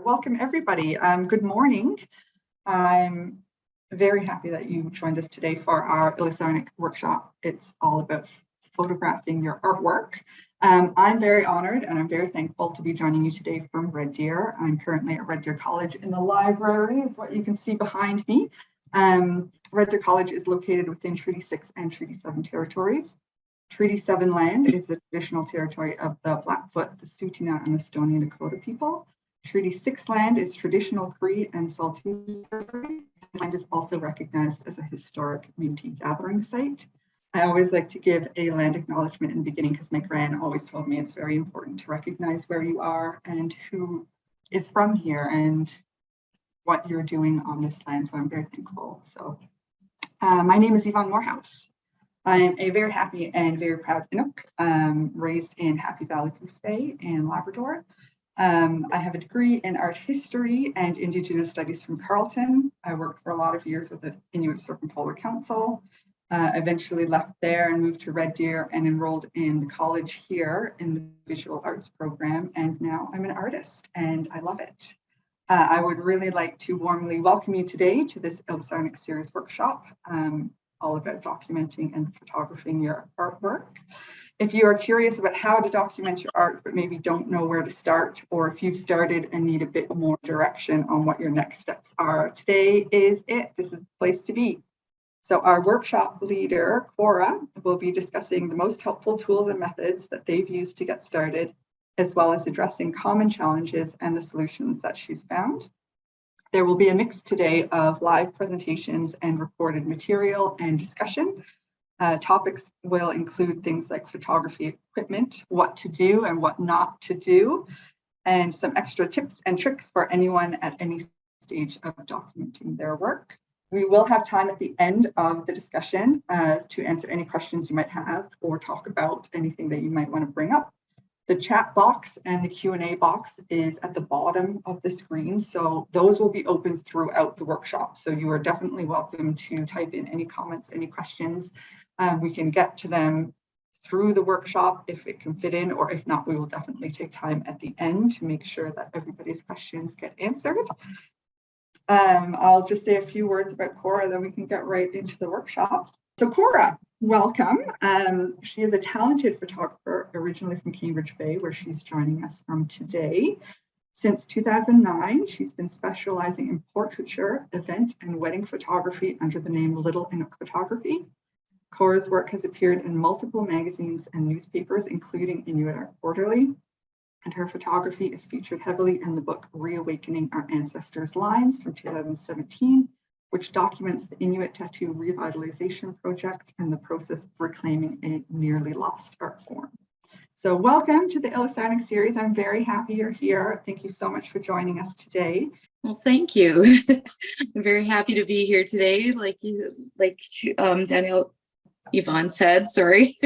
Welcome everybody. Good morning. I'm very happy that you joined us today for our Ilisarniq workshop. It's all about photographing your artwork. I'm very honored and I'm very thankful to be joining you today from Red Deer. I'm currently at Red Deer College in the library, is what you can see behind me. Red Deer College is located within Treaty 6 and Treaty 7 territories. Treaty 7 land is the traditional territory of the Blackfoot, the Tsuut'ina, and the Stoney Nakoda people. Treaty 6 land is traditional Cree and Saulteaux territory. This land is also recognized as a historic Métis gathering site. I always like to give a land acknowledgement in the beginning because my gran always told me it's very important to recognize where you are and who is from here and what you're doing on this land. So I'm very thankful. So my name is Yvonne Morehouse. I'm a very happy and very proud Inuk, raised in Happy Valley, Goose Bay in Labrador. I have a degree in art history and Indigenous studies from Carleton. I worked for a lot of years with the Inuit Circumpolar Council. Eventually left there and moved to Red Deer and enrolled in the college here in the visual arts program. And now I'm an artist and I love it. I would really like to warmly welcome you today to this Ilisarniq series workshop, all about documenting and photographing your artwork. If you are curious about how to document your art, but maybe don't know where to start, or if you've started and need a bit more direction on what your next steps are, today is it. This is the place to be. So our workshop leader, Cora, will be discussing the most helpful tools and methods that they've used to get started, as well as addressing common challenges and the solutions that she's found. There will be a mix today of live presentations and recorded material and discussion. Topics will include things like photography equipment, what to do and what not to do, and some extra tips and tricks for anyone at any stage of documenting their work. We will have time at the end of the discussion to answer any questions you might have or talk about anything that you might want to bring up. The chat box and the Q&A box is at the bottom of the screen, so those will be open throughout the workshop. So you are definitely welcome to type in any comments, any questions. We can get to them through the workshop if it can fit in, or if not, we will definitely take time at the end to make sure that everybody's questions get answered. I'll just say a few words about Cora, then we can get right into the workshop. So Cora, welcome. She is a talented photographer originally from Cambridge Bay, where she's joining us from today. Since 2009, she's been specializing in portraiture, event, and wedding photography under the name Little Inuk Photography. Cora's work has appeared in multiple magazines and newspapers, including Inuit Art Quarterly, and her photography is featured heavily in the book Reawakening, Our Ancestors' Lines from 2017, which documents the Inuit Tattoo Revitalization Project and the process of reclaiming a nearly lost art form. So welcome to the Ilisarniq series. I'm very happy you're here. Thank you so much for joining us today. Well, thank you. I'm very happy to be here today. Like Danielle Yvonne said, sorry.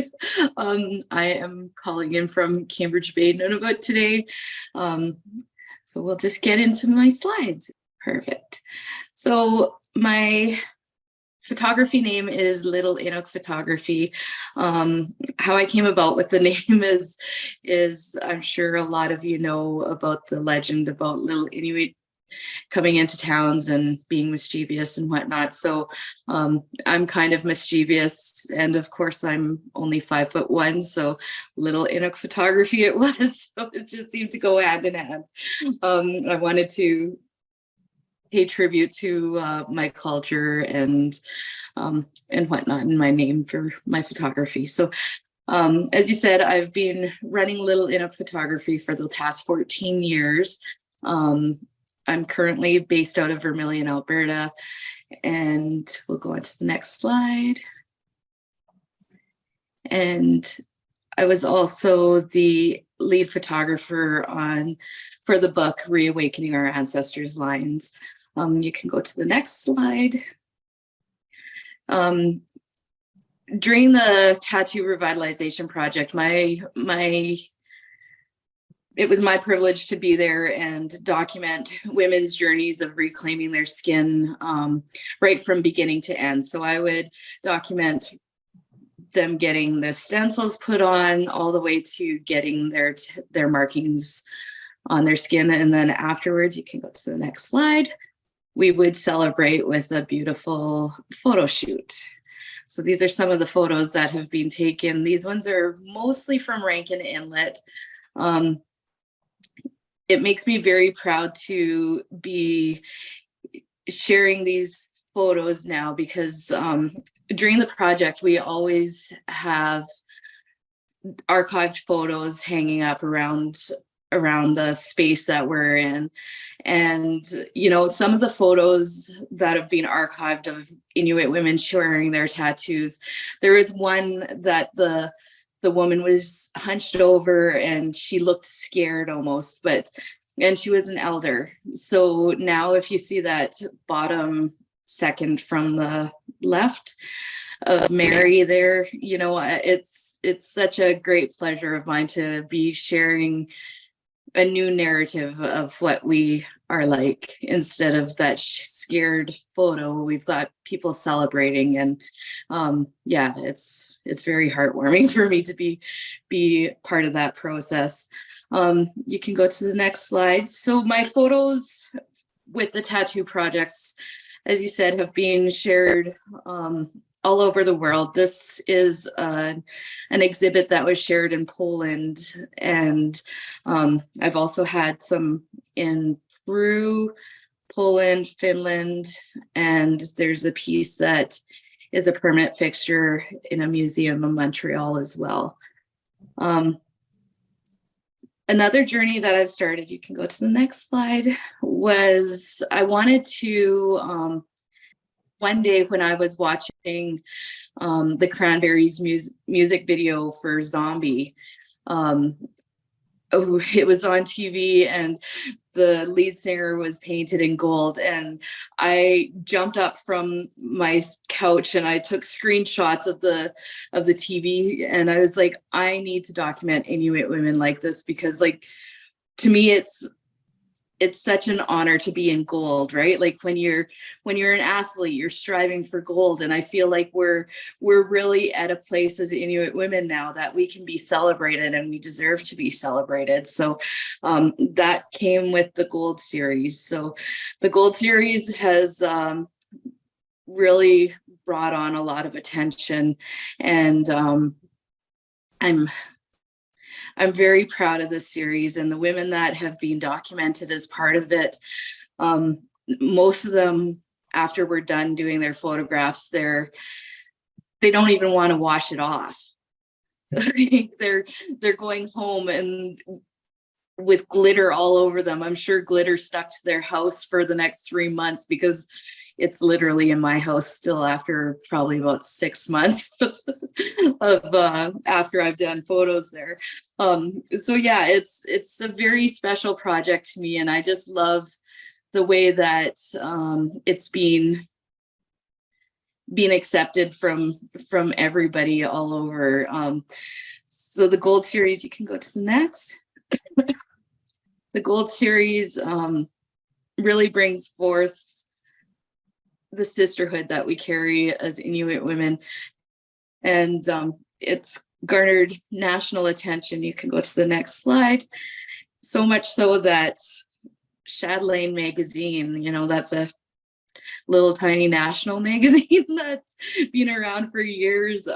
I am calling in from Cambridge Bay, Nunavut today. So we'll just get into my slides. Perfect. So my photography name is Little Inuk Photography. How I came about with the name is I'm sure a lot of you know about the legend about little Inuit coming into towns and being mischievous and whatnot. So I'm kind of mischievous, and of course I'm only 5'1", so Little Inuk Photography it was. So it just seemed to go hand in hand. I wanted to pay tribute to my culture and whatnot, and my name for my photography. So as you said, I've been running Little Inuk Photography for the past 14 years. I'm currently based out of Vermilion, Alberta, and we'll go on to the next slide. And I was also the lead photographer for the book Reawakening, Our Ancestors' Lines. You can go to the next slide. During the Tattoo Revitalization Project, it was my privilege to be there and document women's journeys of reclaiming their skin right from beginning to end. So I would document them getting the stencils put on all the way to getting their markings on their skin. And then afterwards, you can go to the next slide, we would celebrate with a beautiful photo shoot. So these are some of the photos that have been taken. These ones are mostly from Rankin Inlet. It makes me very proud to be sharing these photos now, because during the project, we always have archived photos hanging up around the space that we're in. And, you know, some of the photos that have been archived of Inuit women sharing their tattoos, there is one that the woman was hunched over and she looked scared almost, and she was an elder. So now if you see that bottom second from the left of Mary there, you know, it's such a great pleasure of mine to be sharing a new narrative of what we are like. Instead of that scared photo, we've got people celebrating, and yeah, it's very heartwarming for me to be part of that process. You can go to the next slide. So my photos with the tattoo projects, as you said, have been shared all over the world. This is an exhibit that was shared in Poland, and I've also had some in Peru, Poland, Finland, and there's a piece that is a permanent fixture in a museum in Montreal as well. Another journey that I've started, you can go to the next slide, was I wanted to, one day when I was watching the Cranberries music video for Zombie, it was on TV and the lead singer was painted in gold, and I jumped up from my couch and I took screenshots of the TV, and I was like, I need to document Inuit women like this, because like, to me, it's such an honor to be in gold, right? Like when you're an athlete, you're striving for gold. And I feel like we're really at a place as Inuit women now that we can be celebrated, and we deserve to be celebrated. So that came with the gold series. So the gold series has really brought on a lot of attention, and I'm very proud of this series and the women that have been documented as part of it. Most of them, after we're done doing their photographs, they don't even want to wash it off. they're going home and with glitter all over them. I'm sure glitter stuck to their house for the next 3 months, because it's literally in my house still after probably about 6 months of after I've done photos there. So yeah, it's a very special project to me, and I just love the way that it's being accepted from everybody all over. So the gold series, you can go to the next. The gold series really brings forth the sisterhood that we carry as Inuit women, and it's garnered national attention. You can go to the next slide. So much so that Chatelaine magazine, you know, that's a little tiny national magazine that's been around for years.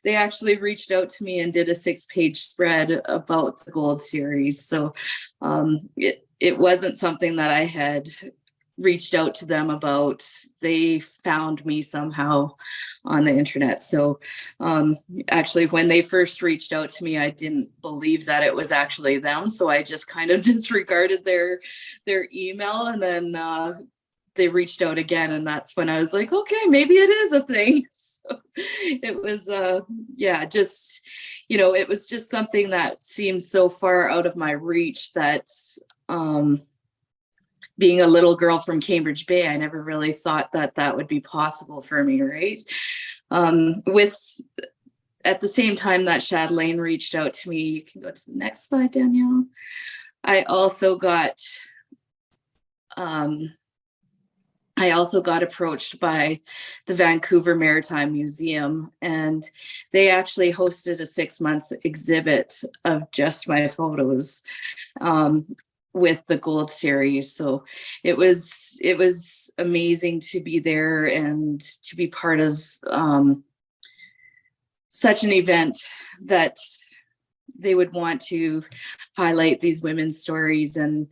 They actually reached out to me and did a 6-page spread about the gold series. So it wasn't something that I had reached out to them about. They found me somehow on the internet. So actually, when they first reached out to me, I didn't believe that it was actually them. So I just kind of disregarded their email, and then they reached out again, and that's when I was like, okay, maybe it is a thing. So it was yeah, just, you know, it was just something that seemed so far out of my reach that being a little girl from Cambridge Bay, I never really thought that that would be possible for me, right? At the same time that Chatelaine reached out to me, you can go to the next slide, Danielle. I also got approached by the Vancouver Maritime Museum, and they actually hosted a 6-month exhibit of just my photos. with the gold series. So it was amazing to be there and to be part of such an event that they would want to highlight these women's stories and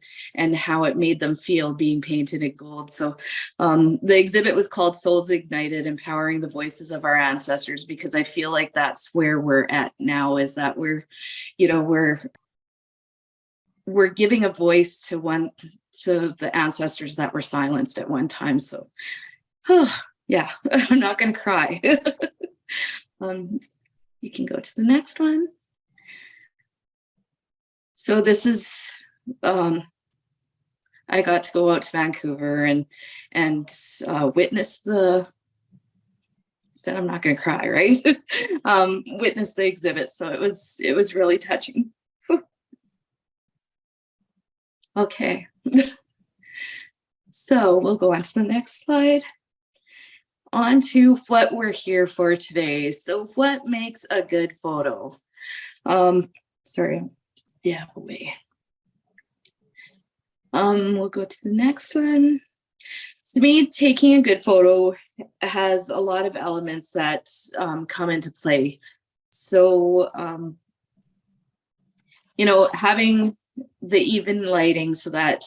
how it made them feel being painted in gold. So the exhibit was called Souls Ignited, Empowering the Voices of Our Ancestors, because I feel like that's where we're at now, is that we're giving a voice to the ancestors that were silenced at one time. So yeah, I'm not gonna cry. You can go to the next one. So this is, I got to go out to Vancouver and witness said I'm not going to cry, right? Witness the exhibit. So it was really touching. Okay. So we'll go on to the next slide. On to what we're here for today. So what makes a good photo? Sorry. Yeah, away. We'll go to the next one. To me, taking a good photo has a lot of elements that come into play. So, having the even lighting so that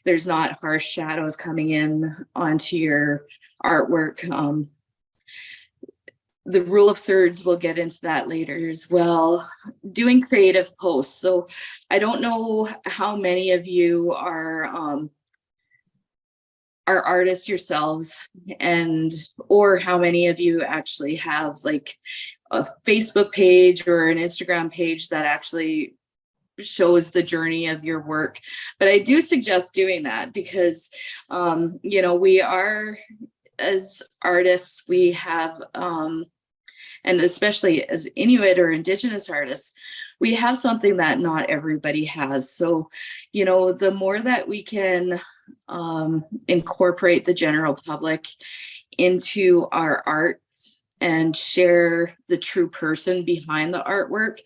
there's not harsh shadows coming in onto your artwork. The rule of thirds, we'll get into that later as well. Doing creative posts. So I don't know how many of you are artists yourselves, or how many of you actually have like a Facebook page or an Instagram page that actually shows the journey of your work. But I do suggest doing that because, we are, as artists, we have, and especially as Inuit or Indigenous artists, we have something that not everybody has. So, the more that we can incorporate the general public into our art and share the true person behind the artwork,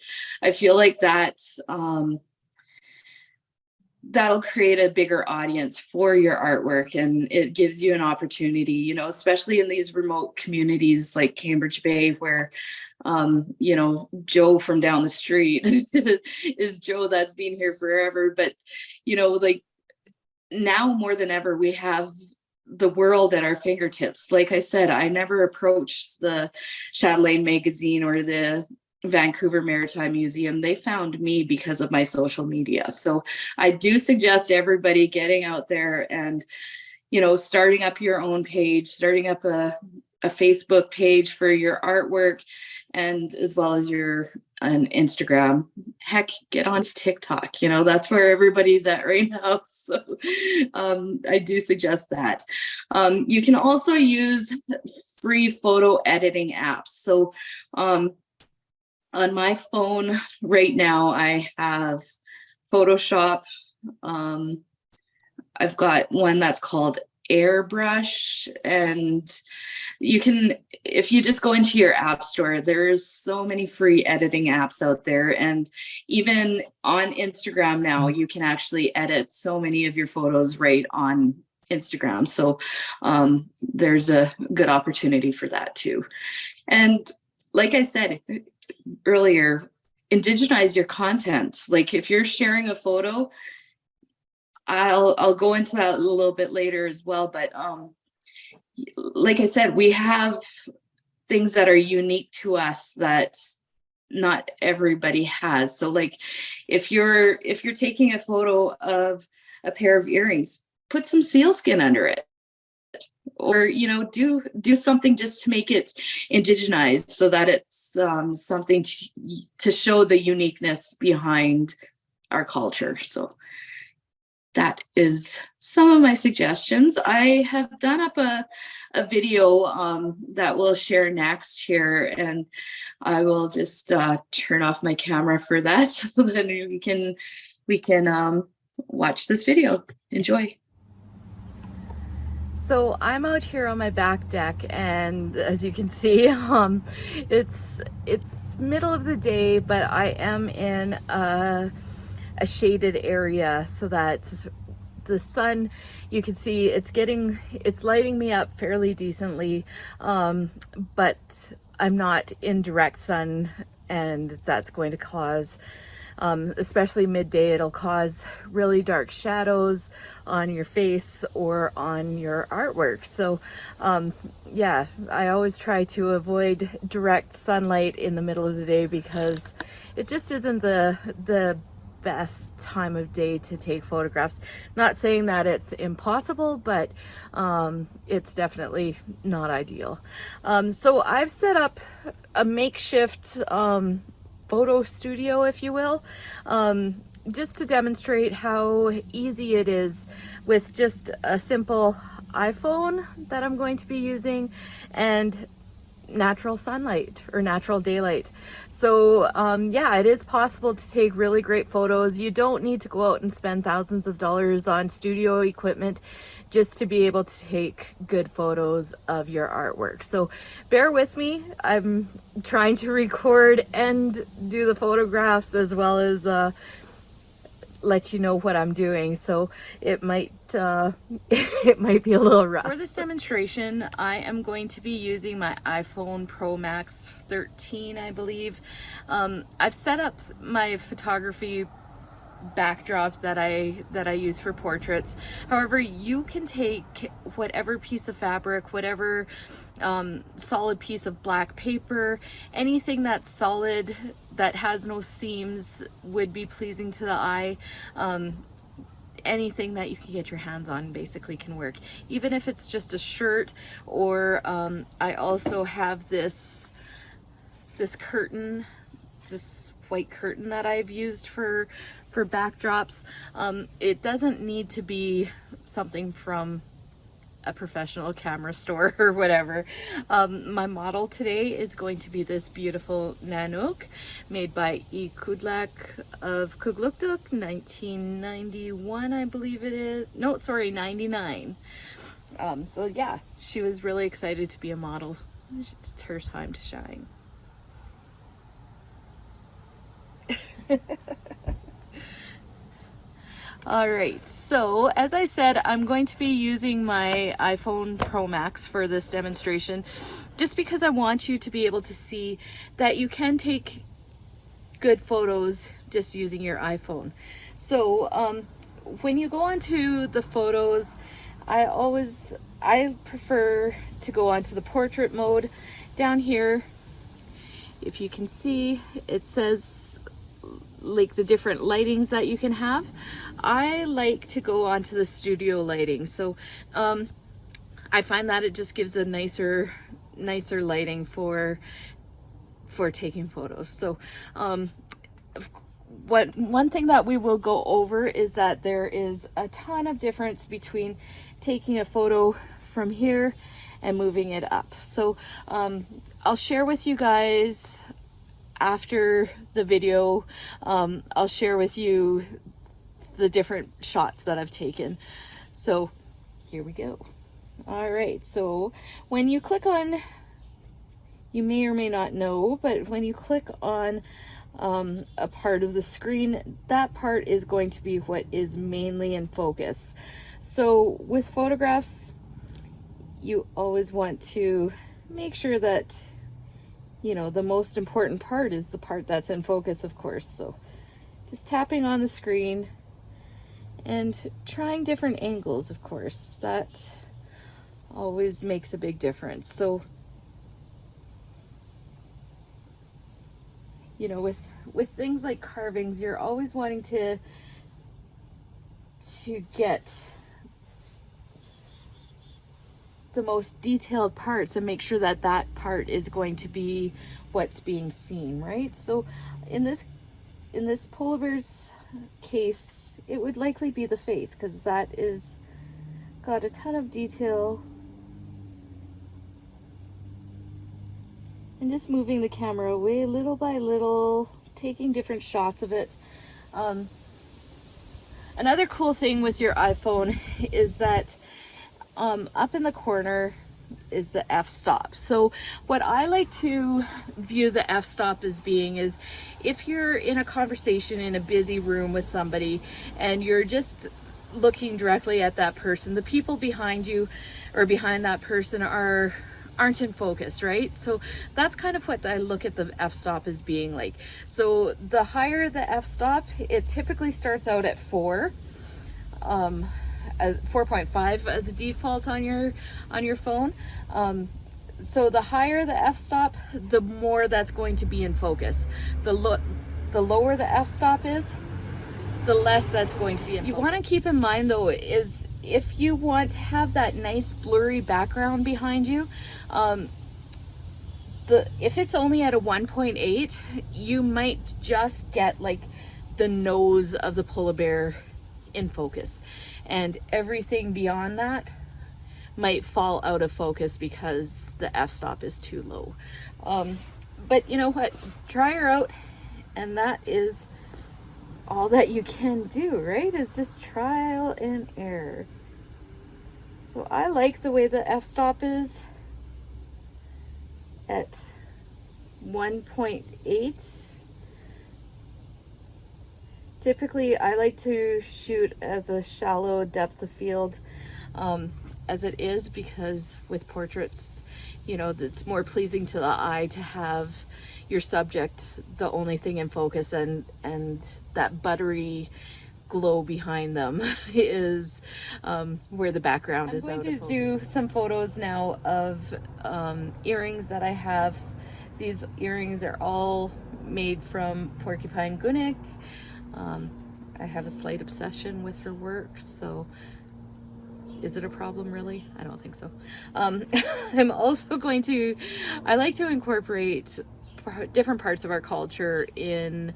I feel like that'll create a bigger audience for your artwork, and it gives you an opportunity, especially in these remote communities like Cambridge Bay, where Joe from down the street is Joe that's been here forever. But like now more than ever, we have the world at our fingertips. Like I said, I never approached the Chatelaine magazine or the Vancouver Maritime Museum. They found me because of my social media. So I do suggest everybody getting out there and, starting up your own page, starting up a Facebook page for your artwork, and as well as an Instagram. Heck, get onto TikTok. That's where everybody's at right now. So I do suggest that. You can also use free photo editing apps. So on my phone right now, I have Photoshop. I've got one that's called Airbrush, and you can, if you just go into your app store, there's so many free editing apps out there. And even on Instagram now, you can actually edit so many of your photos right on Instagram. So there's a good opportunity for that too. And like I said earlier, indigenize your content. Like if you're sharing a photo, I'll go into that a little bit later as well. But like I said, we have things that are unique to us that not everybody has. So like if you're taking a photo of a pair of earrings, put some sealskin under it. Or do something just to make it indigenized, so that it's something to show the uniqueness behind our culture. So that is some of my suggestions. I have done up a video that we'll share next here, and I will just turn off my camera for that, so then we can watch this video. Enjoy. So I'm out here on my back deck, and as you can see, it's middle of the day, but I am in a a shaded area so that the sun, you can see it's lighting me up fairly decently, but I'm not in direct sun, and that's going to cause, especially midday, it'll cause really dark shadows on your face or on your artwork. So yeah, I always try to avoid direct sunlight in the middle of the day because it just isn't the best time of day to take photographs. Not saying that it's impossible, but it's definitely not ideal. So I've set up a makeshift photo studio, if you will, just to demonstrate how easy it is with just a simple iPhone that I'm going to be using and natural sunlight or natural daylight. So yeah, it is possible to take really great photos. You don't need to go out and spend thousands of dollars on studio equipment just to be able to take good photos of your artwork. So bear with me. I'm trying to record and do the photographs as well as let you know what I'm doing, so it might it might be a little rough. For this demonstration, I am going to be using my iPhone Pro Max 13, I believe. I've set up my photography backdrops that I use for portraits. However, you can take whatever piece of fabric, whatever solid piece of black paper, anything that's solid that has no seams would be pleasing to the eye. Anything that you can get your hands on basically can work, even if it's just a shirt. Or I also have this curtain, this white curtain that I've used for backdrops. It doesn't need to be something from a professional camera store or whatever. My model today is going to be this beautiful Nanook made by Iqaluktuuttiaq of Iqaluktuuttiaq, 1991, I believe it is. No, sorry, 99. So yeah, she was really excited to be a model. It's her time to shine. All right, so as I said, I'm going to be using my iPhone Pro Max for this demonstration, just because I want you to be able to see that you can take good photos just using your iPhone. So when you go onto the photos, I prefer to go onto the portrait mode. Down here, if you can see, it says like the different lightings that you can have. I like to go onto the studio lighting. So I find that it just gives a nicer lighting for taking photos. So one thing that we will go over is that there is a ton of difference between taking a photo from here and moving it up. So I'll share with you guys after the video. I'll share with you the different shots that I've taken. So here we go. All right, so when you click on, you may or may not know, but when you click on a part of the screen, that part is going to be what is mainly in focus. So with photographs, you always want to make sure that, you know, the most important part is the part that's in focus, of course. So just tapping on the screen and trying different angles, of course, that always makes a big difference. So, you know, with things like carvings, you're always wanting to get the most detailed parts and make sure that that part is going to be what's being seen, right? So in this polar bear's case, it would likely be the face, because that is got a ton of detail. And just moving the camera away little by little, taking different shots of it. Another cool thing with your iPhone is that up in the corner, the f-stop. So what I like to view the f-stop as being is if you're in a conversation in a busy room with somebody and you're just looking directly at that person, the people behind you or behind that person aren't in focus, right? So that's kind of what I look at the f-stop as being like. So the higher the f-stop, it typically starts out at 4. 4.5 as a default on your phone. So the higher the f-stop, the more that's going to be in focus. The lower the f-stop is, the less that's going to be in focus. You want to keep in mind though is if you want to have that nice blurry background behind you, if it's only at a 1.8, you might just get like the nose of the polar bear in focus, and everything beyond that might fall out of focus because the f-stop is too low. But you know what, try her out, and that is all that you can do, right? Is just trial and error. So I like the way the f-stop is at 1.8. Typically, I like to shoot as a shallow depth of field as it is, because with portraits, you know, it's more pleasing to the eye to have your subject the only thing in focus, and that buttery glow behind them is where the background is. I'm going to do some photos now of earrings that I have. These earrings are all made from Porcupine Gunnick. I have a slight obsession with her work, so is it a problem really? I don't think so. I'm also going to, I like to incorporate different parts of our culture in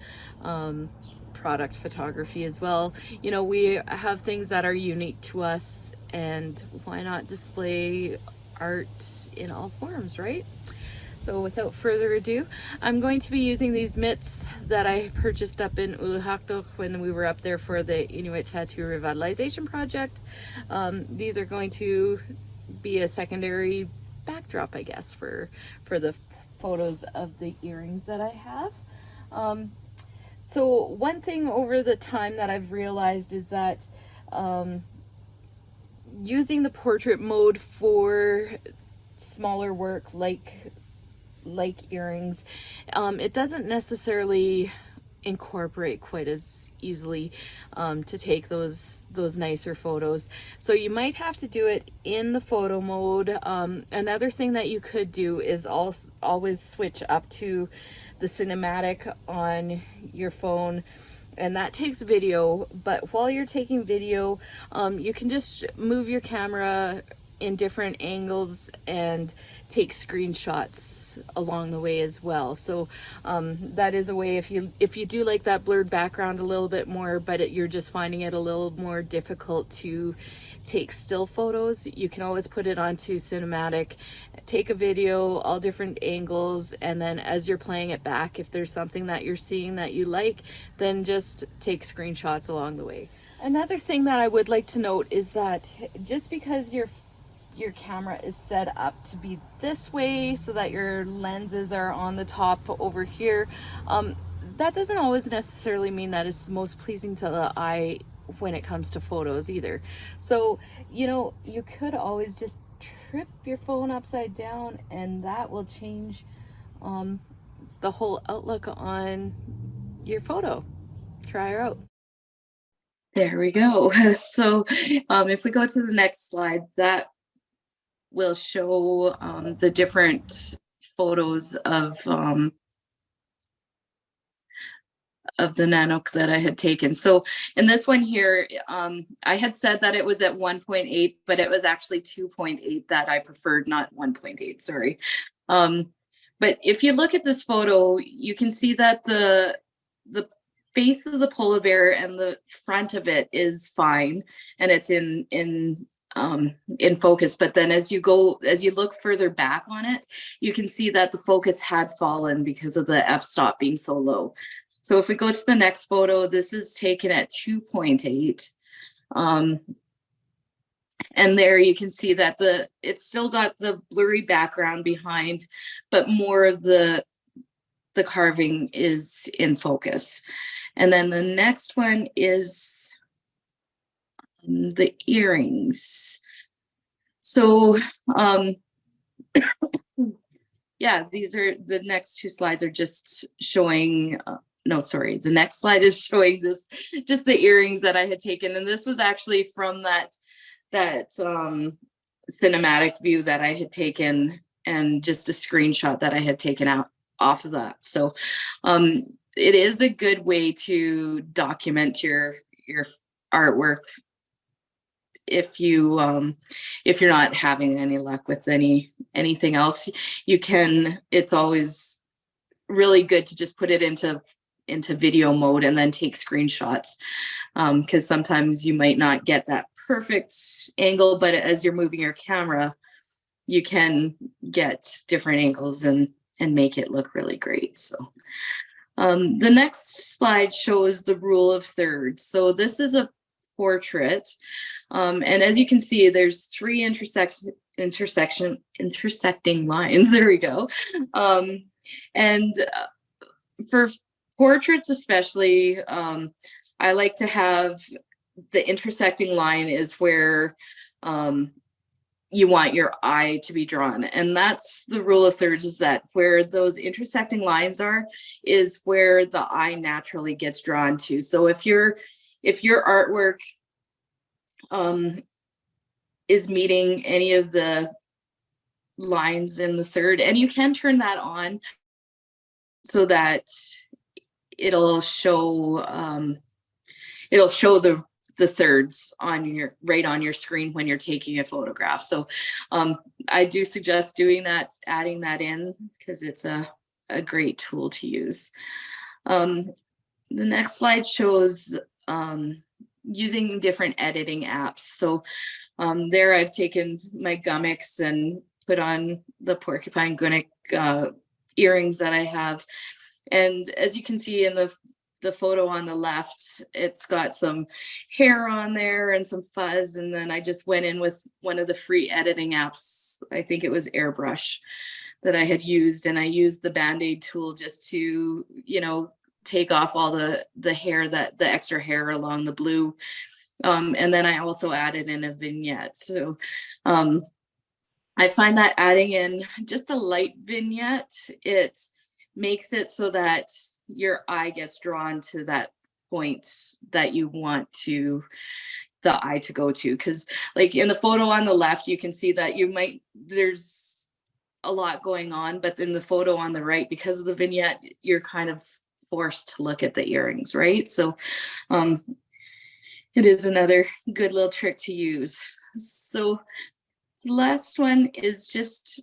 product photography as well. You know, we have things that are unique to us, and why not display art in all forms, right? So without further ado, I'm going to be using these mitts that I purchased up in Iqaluktuuttiaq when we were up there for the Inuit Tattoo Revitalization Project. These are going to be a secondary backdrop, I guess, for the photos of the earrings that I have. So one thing over the time that I've realized is that using the portrait mode for smaller work like earrings, it doesn't necessarily incorporate quite as easily to take those nicer photos. So you might have to do it in the photo mode. Another thing that you could do is always switch up to the cinematic on your phone, and that takes video. But while you're taking video, you can just move your camera in different angles and take screenshots along the way as well. So that is a way, if you do like that blurred background a little bit more, but you're just finding it a little more difficult to take still photos, you can always put it onto cinematic, take a video, all different angles, and then as you're playing it back, if there's something that you're seeing that you like, then just take screenshots along the way. Another thing that I would like to note is that just because your camera is set up to be this way so that your lenses are on the top over here, that doesn't always necessarily mean that it's the most pleasing to the eye when it comes to photos either. So, you know, you could always just trip your phone upside down, and that will change the whole outlook on your photo. Try her out. There we go. So if we go to the next slide, that will show the different photos of the Nanook that I had taken. So in this one here, I had said that it was at 1.8, but it was actually 2.8 that I preferred, not 1.8, sorry. But if you look at this photo, you can see that the face of the polar bear and the front of it is fine, and it's in focus. But then as you look further back on it, you can see that the focus had fallen because of the f-stop being so low. So if we go to the next photo, this is taken at 2.8. And there you can see that it's still got the blurry background behind, but more of the carving is in focus. And then the next one is the earrings. So yeah, these are the next two slides are just showing no, sorry, the next slide is showing just the earrings that I had taken. And this was actually from that cinematic view that I had taken, and just a screenshot that I had taken out off of that. So it is a good way to document your artwork if you're not having any luck with anything else. You can, it's always really good to just put it into video mode and then take screenshots, because sometimes you might not get that perfect angle, but as you're moving your camera, you can get different angles and make it look really great. So the next slide shows the rule of thirds. So this is a portrait, and as you can see, there's three intersecting lines. There we go. And for portraits especially, I like to have the intersecting line is where you want your eye to be drawn. And that's the rule of thirds, is that where those intersecting lines are is where the eye naturally gets drawn to. So if your artwork is meeting any of the lines in the third, and you can turn that on so that it'll show the thirds on right on your screen when you're taking a photograph. So I do suggest doing that, adding that in, because it's a great tool to use. The next slide shows using different editing apps. So there I've taken my gummicks and put on the porcupine gunnick earrings that I have. And as you can see in the photo on the left, it's got some hair on there and some fuzz. And then I just went in with one of the free editing apps. I think it was Airbrush that I had used. And I used the Band-Aid tool just to, take off all the hair, the extra hair along the blue. And then I also added in a vignette. So I find that adding in just a light vignette, it makes it so that your eye gets drawn to that point that you want the eye to go to. Because like in the photo on the left, you can see that there's a lot going on, but in the photo on the right, because of the vignette, you're kind of forced to look at the earrings, right? So it is another good little trick to use. So the last one is just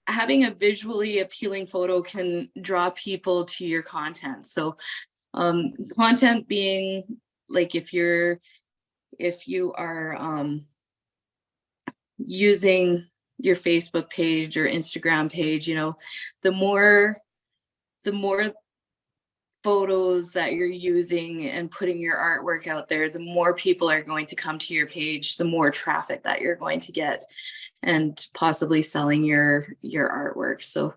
having a visually appealing photo can draw people to your content. So content being like if you are using your Facebook page or Instagram page, the more photos that you're using and putting your artwork out there, the more people are going to come to your page, the more traffic that you're going to get, and possibly selling your artwork. So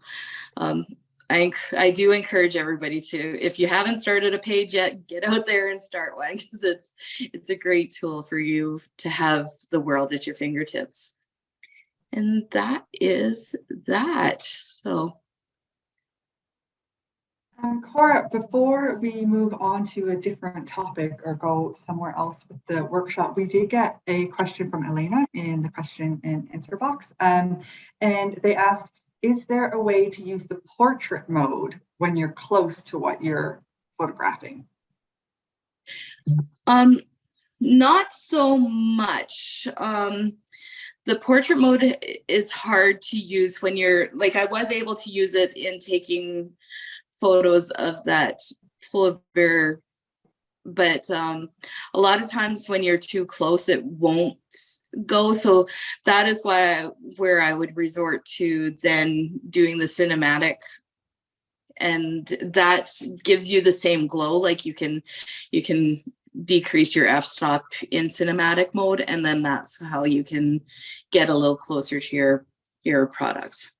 I do encourage everybody to, if you haven't started a page yet, get out there and start one, because it's a great tool for you to have the world at your fingertips. And that is that. So Cora, before we move on to a different topic or go somewhere else with the workshop, we did get a question from Elena in the question and answer box. And they asked, is there a way to use the portrait mode when you're close to what you're photographing? Not so much. The portrait mode is hard to use when you're, like, I was able to use it in taking photos of that polar bear, but a lot of times when you're too close, it won't go. So that is where I would resort to then doing the cinematic, and that gives you the same glow. Like you can decrease your f-stop in cinematic mode, and then that's how you can get a little closer to your products.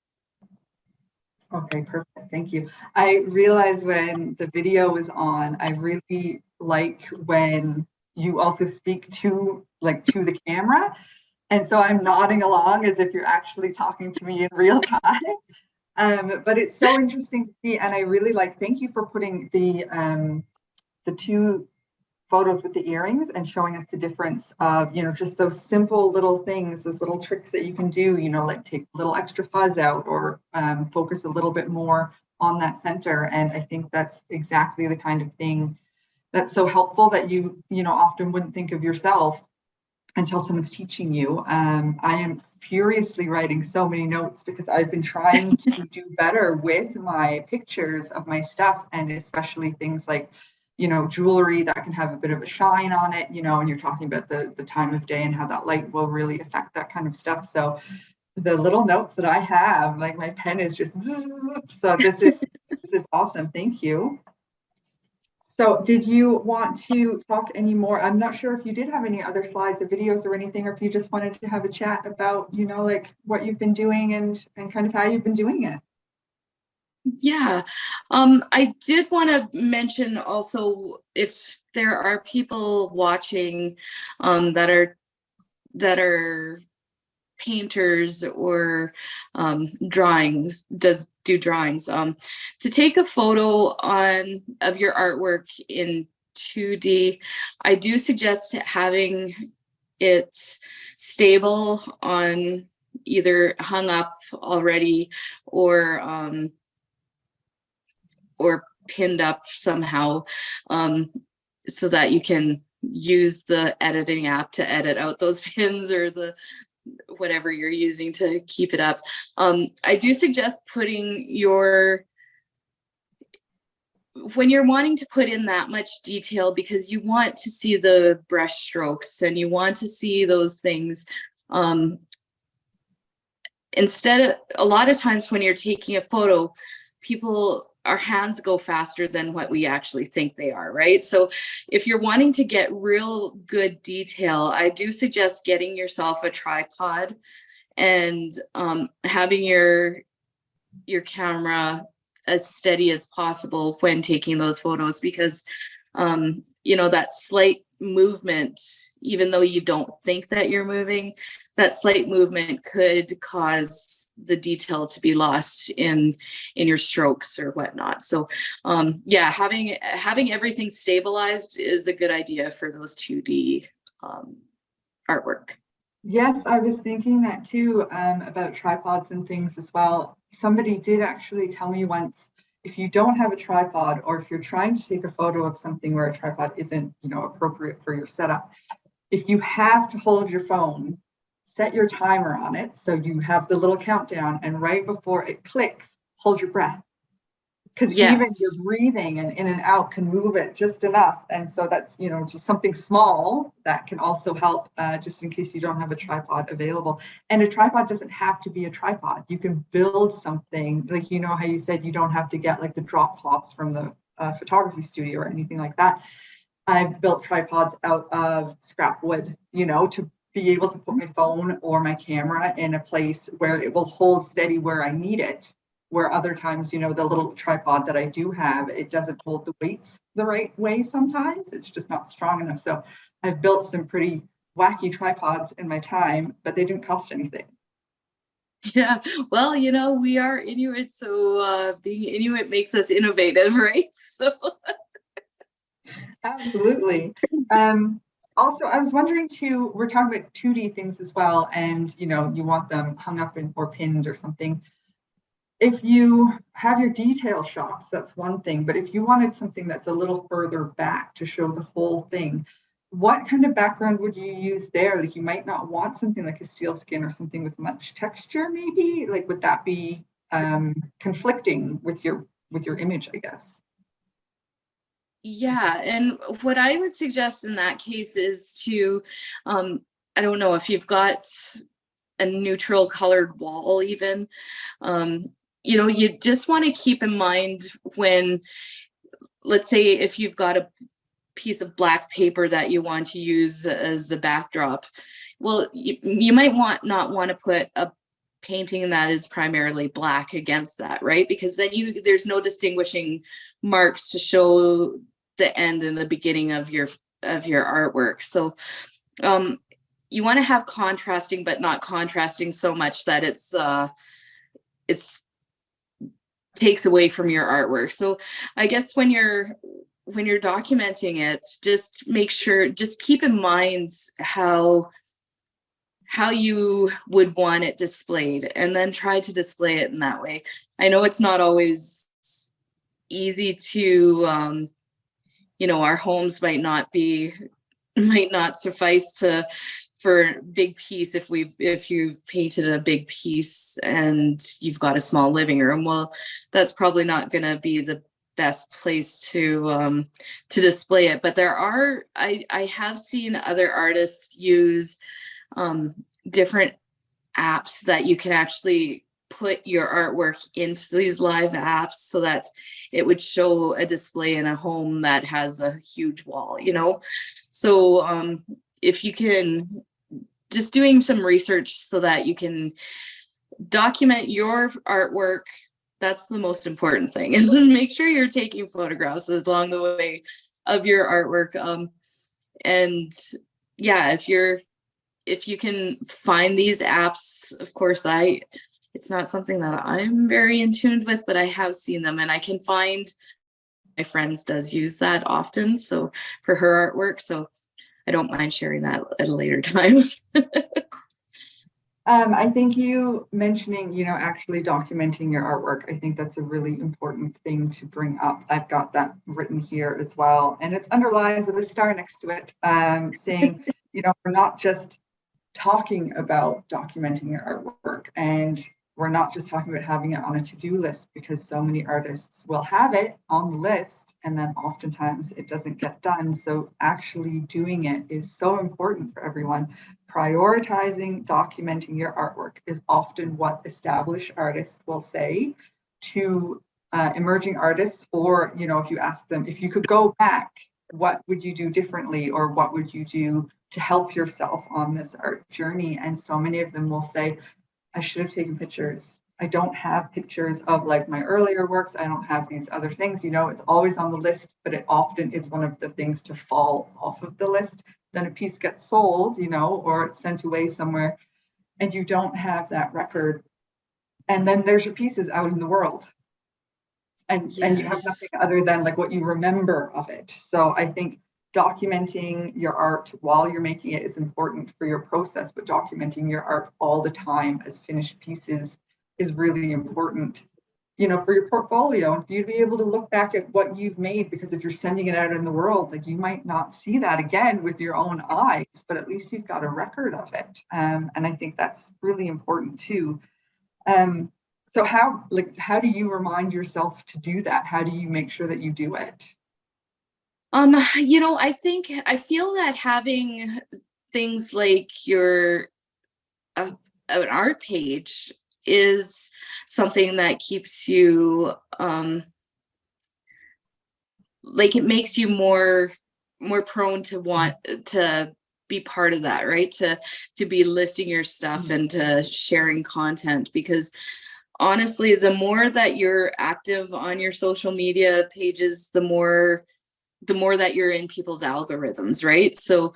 Okay, perfect. Thank you. I realized when the video was on, I really like when you also speak to the camera. And so I'm nodding along as if you're actually talking to me in real time. But it's so interesting to see. And I really thank you for putting the two photos with the earrings and showing us the difference of, just those simple little things, those little tricks that you can do, like take a little extra fuzz out or focus a little bit more on that center. And I think that's exactly the kind of thing that's so helpful that you often wouldn't think of yourself until someone's teaching you. I am furiously writing so many notes because I've been trying to do better with my pictures of my stuff, and especially things like jewelry that can have a bit of a shine on it, and you're talking about the time of day and how that light will really affect that kind of stuff. So the little notes that I have, like my pen is just, so this is awesome. Thank you. So did you want to talk any more? I'm not sure if you did have any other slides or videos or anything, or if you just wanted to have a chat about, what you've been doing and kind of how you've been doing it. Yeah, I did want to mention also, if there are people watching that are painters or do drawings, to take a photo of your artwork in 2D, I do suggest having it stable on either hung up already or pinned up somehow, so that you can use the editing app to edit out those pins or the whatever you're using to keep it up. I do suggest putting when you're wanting to put in that much detail, because you want to see the brush strokes and you want to see those things. Instead, a lot of times when you're taking a photo, our hands go faster than what we actually think they are, right? So if you're wanting to get real good detail, I do suggest getting yourself a tripod and having your camera as steady as possible when taking those photos, because that slight movement, even though you don't think that you're moving, that slight movement could cause the detail to be lost in your strokes or whatnot. So yeah, having everything stabilized is a good idea for those 2D artwork. Yes, I was thinking that too, about tripods and things as well. Somebody did actually tell me once, if you don't have a tripod, or if you're trying to take a photo of something where a tripod isn't, appropriate for your setup, if you have to hold your phone, set your timer on it so you have the little countdown, and right before it clicks, hold your breath. Because even your breathing and in and out can move it just enough. And so that's, just something small that can also help, just in case you don't have a tripod available. And a tripod doesn't have to be a tripod. You can build something, like, how you said you don't have to get like the drop cloths from the photography studio or anything like that. I've built tripods out of scrap wood, to be able to put my phone or my camera in a place where it will hold steady where I need it. Where other times, the little tripod that I do have, it doesn't hold the weights the right way sometimes. It's just not strong enough. So I've built some pretty wacky tripods in my time, but they didn't cost anything. Yeah, well, we are Inuit, so being Inuit makes us innovative, right? So absolutely. Also, I was wondering too, we're talking about 2D things as well, and you want them hung up or pinned or something. If you have your detail shots, that's one thing, but if you wanted something that's a little further back to show the whole thing, what kind of background would you use there? Like, you might not want something like a sealskin or something with much texture, maybe. Like, would that be conflicting with your image, I guess? yeah, and what I would suggest in that case is to, I don't know if you've got a neutral colored wall even, you just want to keep in mind when, let's say if you've got a piece of black paper that you want to use as a backdrop. Well, you might not want to put a painting that is primarily black against that, right? Because then there's no distinguishing marks to show the end and the beginning of your artwork. So you want to have contrasting, but not contrasting so much that it's takes away from your artwork. So I guess when you're documenting it, just keep in mind how you would want it displayed, and then try to display it in that way. I know it's not always easy to, our homes might not suffice for big piece if you've painted a big piece and you've got a small living room. Well, that's probably not going to be the best place to display it. But I have seen other artists use different apps that you can actually put your artwork into these live apps so that it would show a display in a home that has a huge wall, So if you can, just doing some research so that you can document your artwork, that's the most important thing. And just make sure you're taking photographs along the way of your artwork. And yeah, if you can find these apps, of course, it's not something that I'm very in tune with, but I have seen them, and I can find my friends does use that often. So for her artwork, so I don't mind sharing that at a later time. I think you mentioning, actually documenting your artwork, I think that's a really important thing to bring up. I've got that written here as well, and it's underlined with a star next to it, saying, we're not just talking about documenting your artwork, and we're not just talking about having it on a to-do list, because so many artists will have it on the list and then oftentimes it doesn't get done. So actually doing it is so important for everyone. Prioritizing, documenting your artwork is often what established artists will say to emerging artists, or if you ask them, if you could go back, what would you do differently, or what would you do to help yourself on this art journey? And so many of them will say, I should have taken pictures. I don't have pictures of like my earlier works. I don't have these other things, it's always on the list, but it often is one of the things to fall off of the list. Then a piece gets sold, or it's sent away somewhere, and you don't have that record. And then there's your pieces out in the world. And you have nothing other than like what you remember of it. So I think documenting your art while you're making it is important for your process, but documenting your art all the time as finished pieces is really important, for your portfolio, and for you to be able to look back at what you've made, because if you're sending it out in the world, like you might not see that again with your own eyes, but at least you've got a record of it. And I think that's really important too. So how do you remind yourself to do that? How do you make sure that you do it? I feel that having things like an art page is something that keeps you, it makes you more prone to want to be part of that, right? To be listing your stuff and to sharing content, because honestly, the more that you're active on your social media pages, the more that you're in people's algorithms, right? So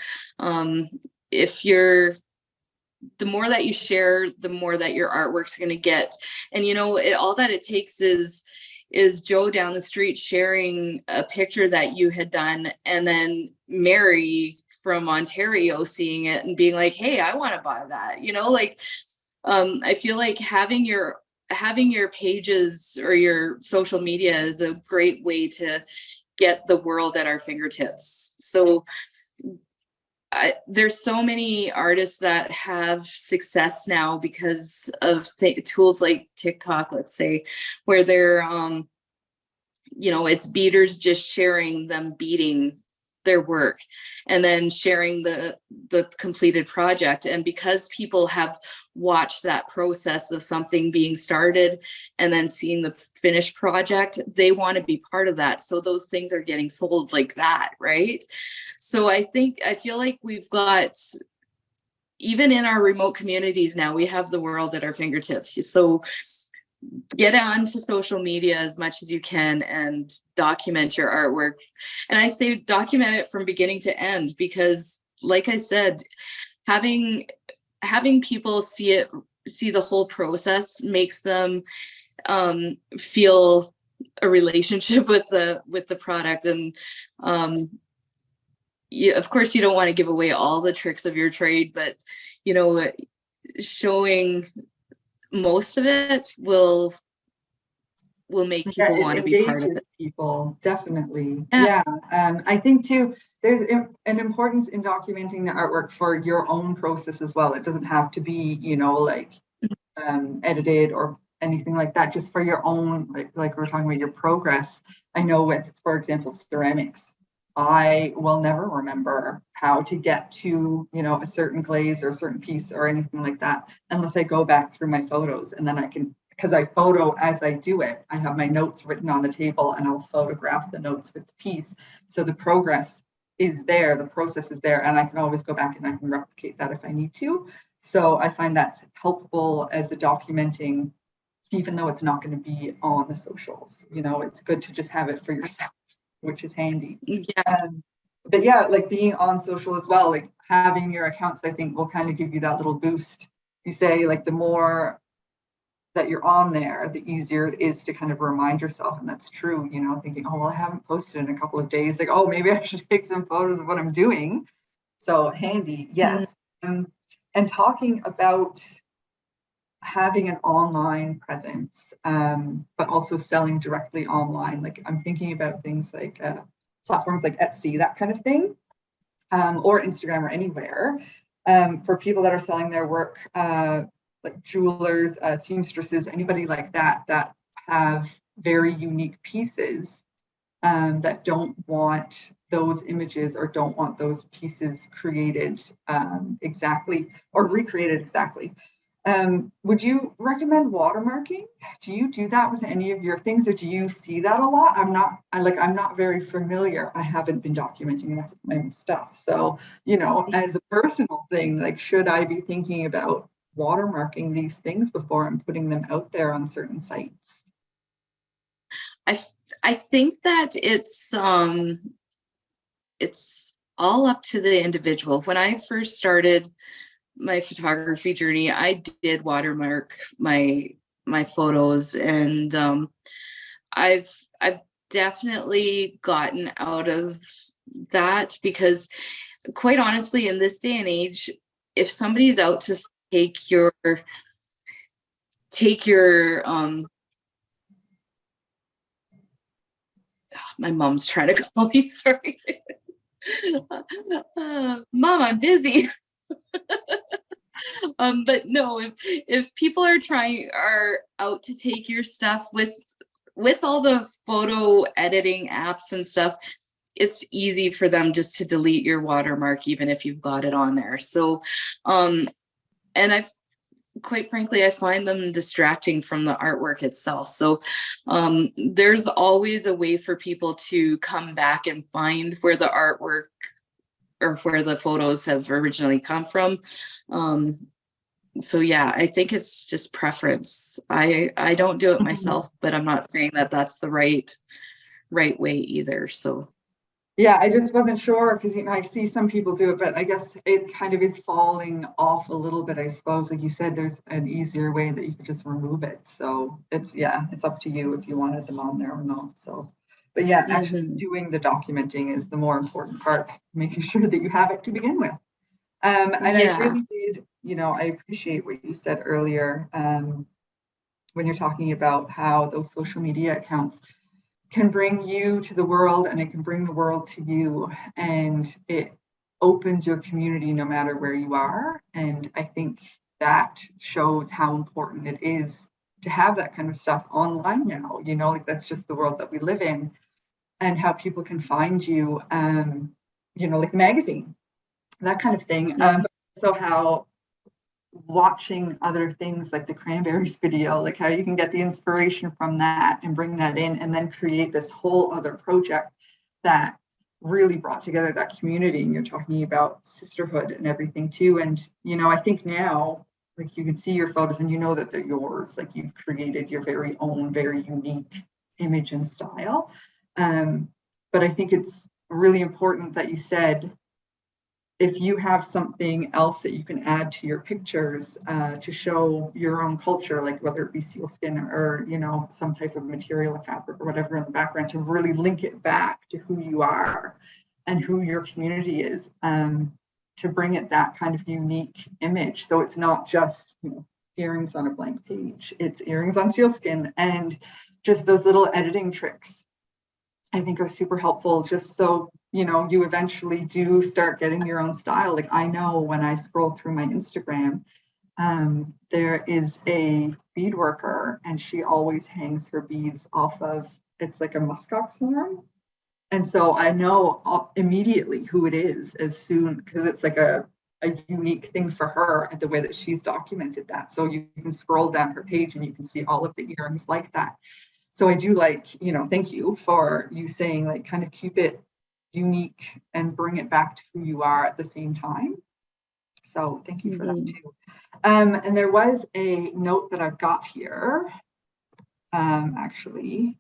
the more that you share, the more that your artwork's going to get. And all that it takes is Joe down the street sharing a picture that you had done, and then Mary from Ontario seeing it and being like, hey, I want to buy that. I feel like having your pages or your social media is a great way to get the world at our fingertips. So there's so many artists that have success now because of tools like TikTok, let's say, where they're it's beaters just sharing them beating their work and then sharing the completed project. And because people have watched that process of something being started and then seeing the finished project, they want to be part of that. So those things are getting sold like that, right? So I feel like we've got, even in our remote communities now, we have the world at our fingertips. So get onto social media as much as you can and document your artwork. And I say document it from beginning to end, because like I said, having people see the whole process makes them feel a relationship with the product. And of course you don't want to give away all the tricks of your trade, but showing most of it will make people want to be part of it. People, definitely. Yeah. I think too, there's an importance in documenting the artwork for your own process as well. It doesn't have to be, edited or anything like that, just for your own, like we're talking about your progress. I know with, for example, ceramics, I will never remember how to get to, a certain glaze or a certain piece or anything like that, unless I go back through my photos, and then I can, because I photo as I do it. I have my notes written on the table and I'll photograph the notes with the piece. So the progress is there, the process is there, and I can always go back and I can replicate that if I need to. So I find that's helpful as a documenting, even though it's not going to be on the socials. It's good to just have it for yourself, which is handy. Yeah. But yeah, like being on social as well, like having your accounts, I think will kind of give you that little boost. You say like the more that you're on there, the easier it is to kind of remind yourself. And that's true, thinking, oh, well, I haven't posted in a couple of days. Like, oh, maybe I should take some photos of what I'm doing. So handy, yes. And talking about having an online presence, but also selling directly online. Like I'm thinking about things like platforms like Etsy, that kind of thing, or Instagram or anywhere, for people that are selling their work, like jewelers, seamstresses, anybody like that have very unique pieces, that don't want those images or don't want those pieces created exactly or recreated exactly. Would you recommend watermarking? Do you do that with any of your things, or do you see that a lot? I'm not very familiar. I haven't been documenting enough of my own stuff. So, as a personal thing, like, should I be thinking about watermarking these things before I'm putting them out there on certain sites? I think that it's all up to the individual. When I first started my photography journey, I did watermark my photos, and I've definitely gotten out of that, because quite honestly, in this day and age, if somebody's out to take your my mom's trying to call me, sorry. Mom, I'm busy. But no, if people are out to take your stuff with all the photo editing apps and stuff, it's easy for them just to delete your watermark, even if you've got it on there. So, and quite frankly, I find them distracting from the artwork itself. So there's always a way for people to come back and find where the artwork or where the photos have originally come from. So yeah, I think it's just preference. I don't do it myself, but I'm not saying that that's the right way either. So yeah, I just wasn't sure, because I see some people do it, but I guess it kind of is falling off a little bit, I suppose. Like you said, there's an easier way that you could just remove it. So it's up to you if you wanted them on there or not. So, but yeah, actually doing the documenting is the more important part, making sure that you have it to begin with. And I really did, I appreciate what you said earlier, when you're talking about how those social media accounts can bring you to the world, and it can bring the world to you, and it opens your community no matter where you are. And I think that shows how important it is to have that kind of stuff online now, like that's just the world that we live in, and how people can find you. like magazine, that kind of thing. But also how watching other things like the Cranberries video, like how you can get the inspiration from that and bring that in and then create this whole other project that really brought together that community. And you're talking about sisterhood and everything too. And, I think now, like you can see your photos and that they're yours, like you've created your very own, very unique image and style. But I think it's really important that you said, if you have something else that you can add to your pictures to show your own culture, like whether it be sealskin or, some type of material, fabric or whatever in the background, to really link it back to who you are and who your community is, to bring it that kind of unique image. So it's not just, earrings on a blank page, it's earrings on sealskin, and just those little editing tricks I think are super helpful, just so you eventually do start getting your own style. Like I know when I scroll through my Instagram, there is a bead worker and she always hangs her beads off of, it's like a muskox form. And so I know immediately who it is as soon, because it's like a unique thing for her and the way that she's documented that. So you can scroll down her page and you can see all of the earrings like that. So I do like, thank you for you saying like kind of keep it unique and bring it back to who you are at the same time. So thank you for that too. And there was a note that I've got here. Actually,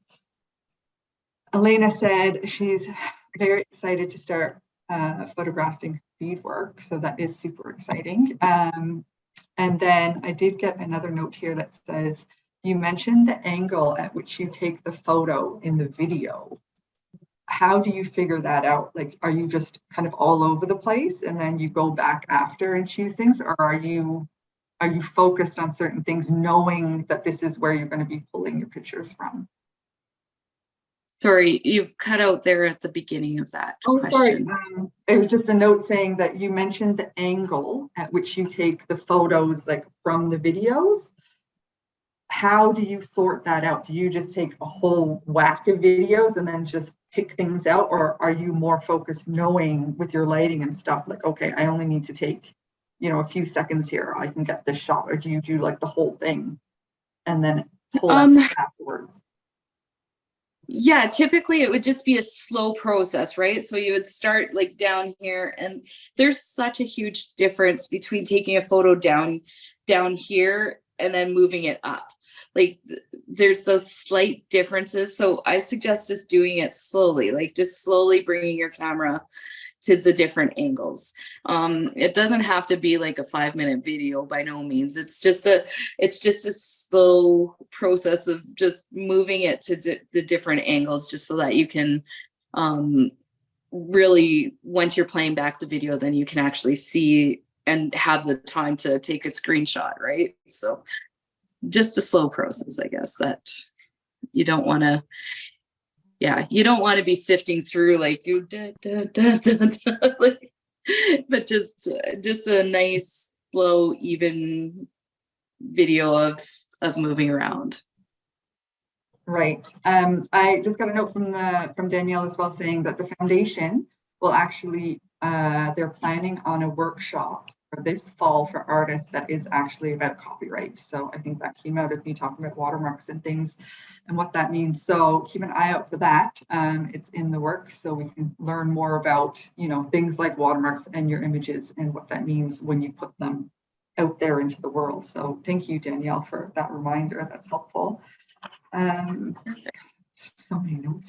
Elena said she's very excited to start photographing beadwork. So that is super exciting. And then I did get another note here that says, you mentioned the angle at which you take the photo in the video. How do you figure that out? Like, are you just kind of all over the place and then you go back after and choose things? Or are you focused on certain things, knowing that this is where you're going to be pulling your pictures from? Sorry, you've cut out there at the beginning of that question. Sorry. It was just a note saying that you mentioned the angle at which you take the photos, like from the videos. How do you sort that out? Do you just take a whole whack of videos and then just pick things out? Or are you more focused knowing with your lighting and stuff, like, okay, I only need to take, a few seconds here, I can get this shot? Or do you do like the whole thing and then pull out afterwards? Yeah, typically it would just be a slow process, right? So you would start like down here, and there's such a huge difference between taking a photo down here and then moving it up. Like there's those slight differences. So I suggest just doing it slowly, like just slowly bringing your camera to the different angles. It doesn't have to be like a 5-minute video, by no means. It's just a slow process of just moving it to the different angles, just so that you can really, once you're playing back the video, then you can actually see and have the time to take a screenshot, right? So just a slow process, I guess, that you don't want to, you don't want to be sifting through like you like, but just a nice, slow, even video of moving around. Right. I just got a note from Danielle as well, saying that the foundation will actually, they're planning on a workshop for this fall for artists that is actually about copyright. So I think that came out of me talking about watermarks and things and what that means. So keep an eye out for that. It's in the works, so we can learn more about, things like watermarks and your images and what that means when you put them out there into the world. So thank you, Danielle, for that reminder. That's helpful. So many notes.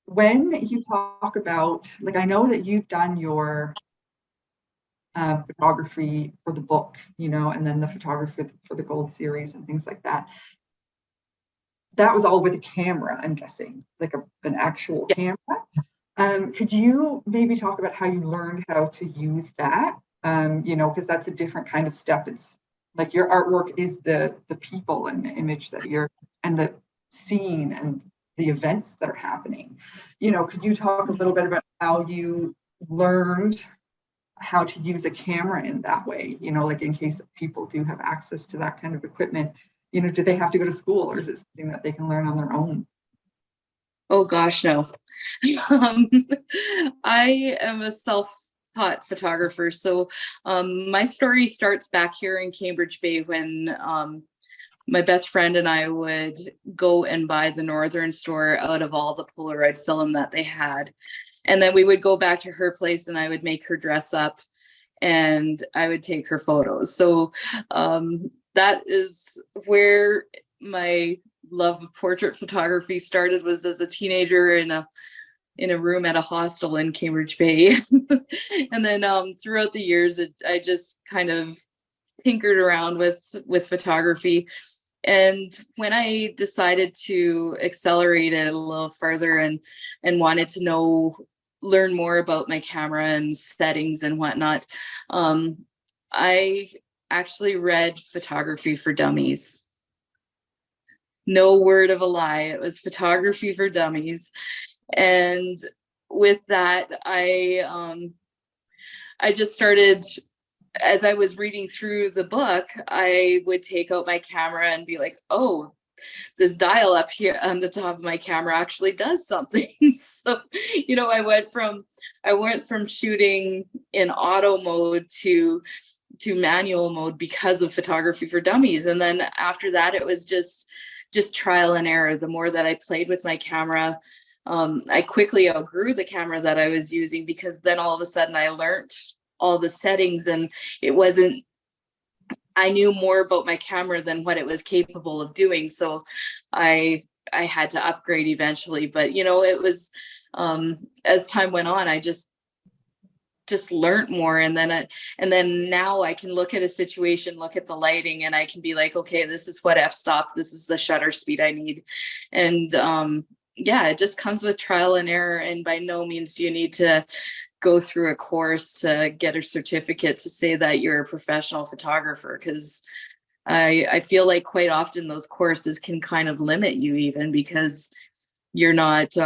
When you talk about, like, I know that you've done your photography for the book, and then the photography for the gold series and things like that. That was all with a camera, I'm guessing, like an actual camera. Could you maybe talk about how you learned how to use that? Because that's a different kind of step. It's like your artwork is the people and the image that you're, and the scene and the events that are happening. Could you talk a little bit about how you learned how to use a camera in that way, like in case people do have access to that kind of equipment, do they have to go to school, or is it something that they can learn on their own? Oh gosh, no. um, I am a self-taught photographer. So my story starts back here in Cambridge Bay when my best friend and I would go and buy the Northern Store out of all the Polaroid film that they had. And then we would go back to her place and I would make her dress up and I would take her photos. So that is where my love of portrait photography started, was as a teenager in a room at a hostel in Cambridge Bay. And then throughout the years, I just kind of tinkered around with photography. And when I decided to accelerate it a little further and wanted to learn more about my camera and settings and whatnot, I actually read Photography for Dummies. No word of a lie, it was Photography for Dummies. And with that, I just started, as I was reading through the book, I would take out my camera and be like, oh, this dial up here on the top of my camera actually does something. So, I went from shooting in auto mode to manual mode because of Photography for Dummies. And then after that, it was just trial and error. The more that I played with my camera, I quickly outgrew the camera that I was using, because then all of a sudden I learned all the settings, and I knew more about my camera than what it was capable of doing. So I had to upgrade eventually. But it was as time went on, I just learned more, and then now I can look at a situation, look at the lighting, and I can be like, okay, this is what f-stop, this is the shutter speed I need. And yeah, it just comes with trial and error, and by no means do you need to go through a course to get a certificate to say that you're a professional photographer, because I feel like quite often those courses can kind of limit you, even because you're not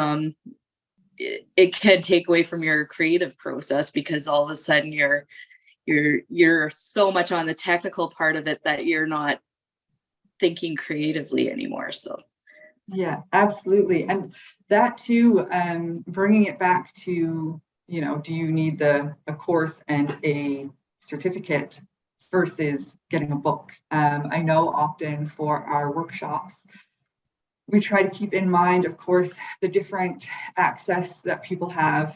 it can take away from your creative process, because all of a sudden you're so much on the technical part of it that you're not thinking creatively anymore. So yeah, absolutely. And that too, bringing it back to, do you need a course and a certificate versus getting a book? I know often for our workshops, we try to keep in mind, of course, the different access that people have.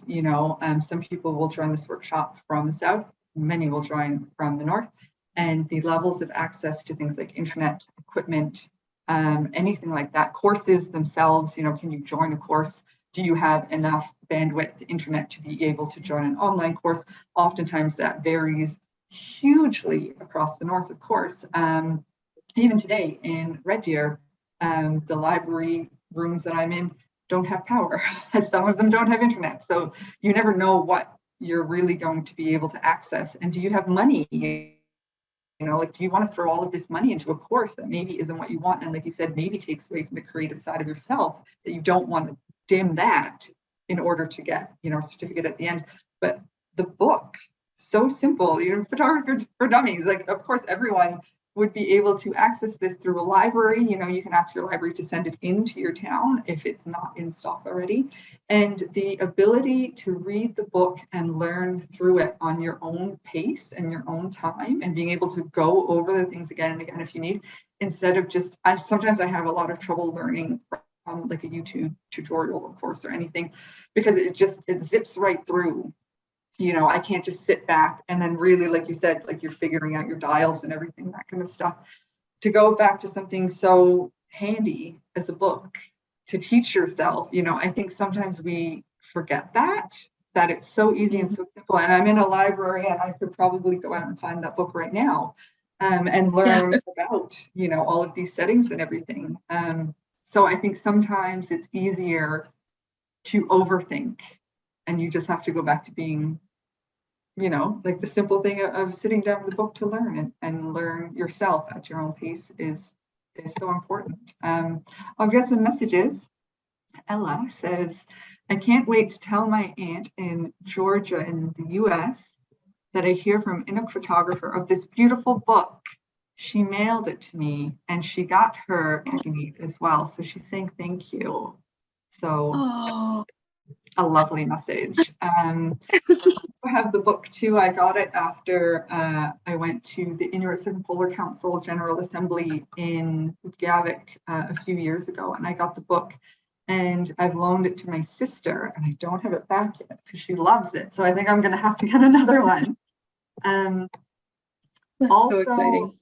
Some people will join this workshop from the south, many will join from the north, and the levels of access to things like internet, equipment, anything like that, courses themselves, can you join a course? Do you have enough bandwidth, internet, to be able to join an online course? Oftentimes that varies hugely across the north, of course. Even today in Red Deer, the library rooms that I'm in don't have power. Some of them don't have internet. So you never know what you're really going to be able to access. And do you have money? Do you want to throw all of this money into a course that maybe isn't what you want? And like you said, maybe takes away from the creative side of yourself, that you don't want to dim that in order to get, a certificate at the end. But the book, so simple, Photography for Dummies, like, of course, everyone would be able to access this through a library. You can ask your library to send it into your town if it's not in stock already. And the ability to read the book and learn through it on your own pace and your own time, and being able to go over the things again and again if you need, instead of sometimes I have a lot of trouble learning from like a YouTube tutorial, of course, or anything, because it zips right through. I can't just sit back and then really, like you said, like you're figuring out your dials and everything, that kind of stuff. To go back to something so handy as a book to teach yourself, I think sometimes we forget that it's so easy and so simple. And I'm in a library and I could probably go out and find that book right now and learn about, all of these settings and everything. So I think sometimes it's easier to overthink, and you just have to go back to being, like the simple thing of sitting down with a book to learn and learn yourself at your own pace is so important. I've got some messages. Ella says, I can't wait to tell my aunt in Georgia in the US that I hear from Inuk photographer of this beautiful book. She mailed it to me and she got her Kekimit as well. So she's saying thank you. So Oh, a lovely message. I have the book too. I got it after I went to the Inuit Circumpolar Council General Assembly in Reawakening a few years ago, and I got the book, and I've loaned it to my sister, and I don't have it back yet because she loves it. So I think I'm going to have to get another one. that's Also, so exciting.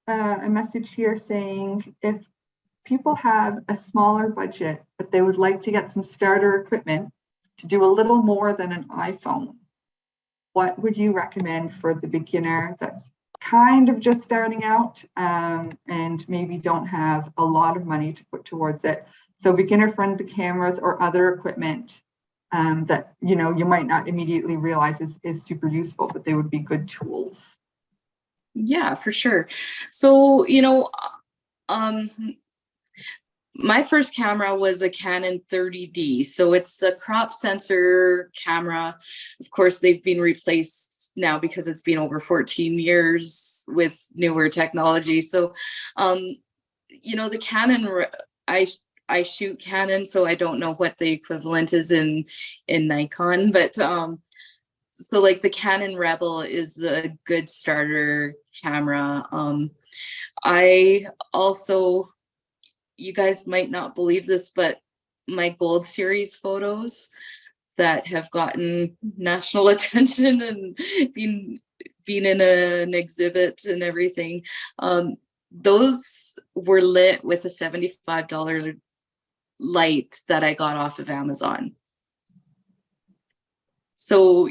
A message here saying if people have a smaller budget, but they would like to get some starter equipment to do a little more than an iPhone, what would you recommend for the beginner that's kind of just starting out and maybe don't have a lot of money to put towards it? So beginner-friendly cameras or other equipment that you might not immediately realize is super useful, but they would be good tools. Yeah, for sure. So, my first camera was a Canon 30D. So it's a crop sensor camera. Of course, they've been replaced now because it's been over 14 years with newer technology. So, the Canon, I shoot Canon, so I don't know what the equivalent is in Nikon, but so like the Canon Rebel is a good starter camera. I also, you guys might not believe this, but my Gold Series photos that have gotten national attention and been in an exhibit and everything, those were lit with a $75 light that I got off of Amazon. So,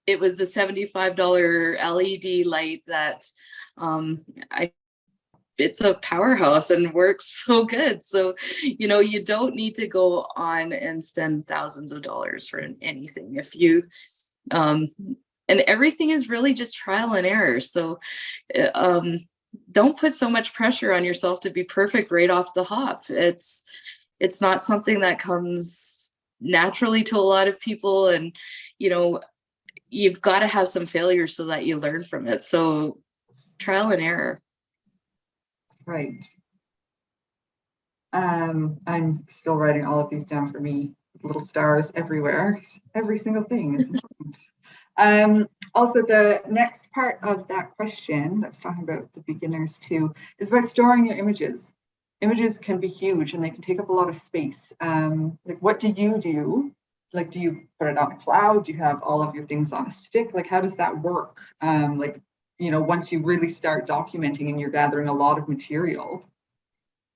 it was a $75 LED light that it's a powerhouse and works so good. So, you don't need to go on and spend thousands of dollars for anything. If you, and everything is really just trial and error. So, don't put so much pressure on yourself to be perfect right off the hop. It's not something that comes naturally to a lot of people. And, you've got to have some failures so that you learn from it. So trial and error. Right. I'm still writing all of these down for me. Little stars everywhere. Every single thing is important. Also, the next part of that question that's talking about the beginners too is about storing your images. Images can be huge and they can take up a lot of space. Like, what do you do? Like, do you put it on a cloud? Do you have all of your things on a stick? Like, how does that work? Once you really start documenting and you're gathering a lot of material,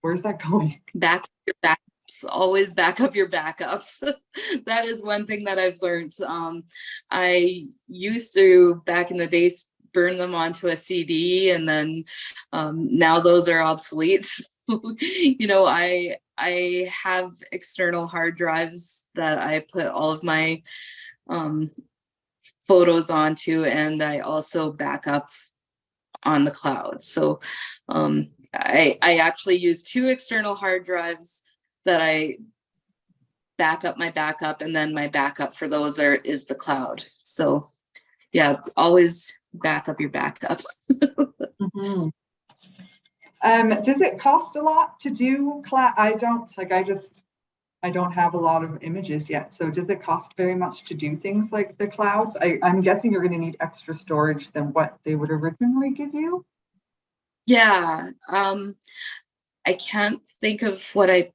where's that going? Back up your backups. Always back up your backups. That is one thing that I've learned. I used to, back in the days, burn them onto a CD, and then now those are obsolete. I have external hard drives that I put all of my photos onto, and I also back up on the cloud. So I actually use 2 external hard drives that I back up my backup, and then my backup for those is the cloud. So yeah, always back up your backups. Mm-hmm. Does it cost a lot to do I don't have a lot of images yet. So does it cost very much to do things like the clouds? I'm guessing you're going to need extra storage than what they would originally give you. Yeah. I can't think of what I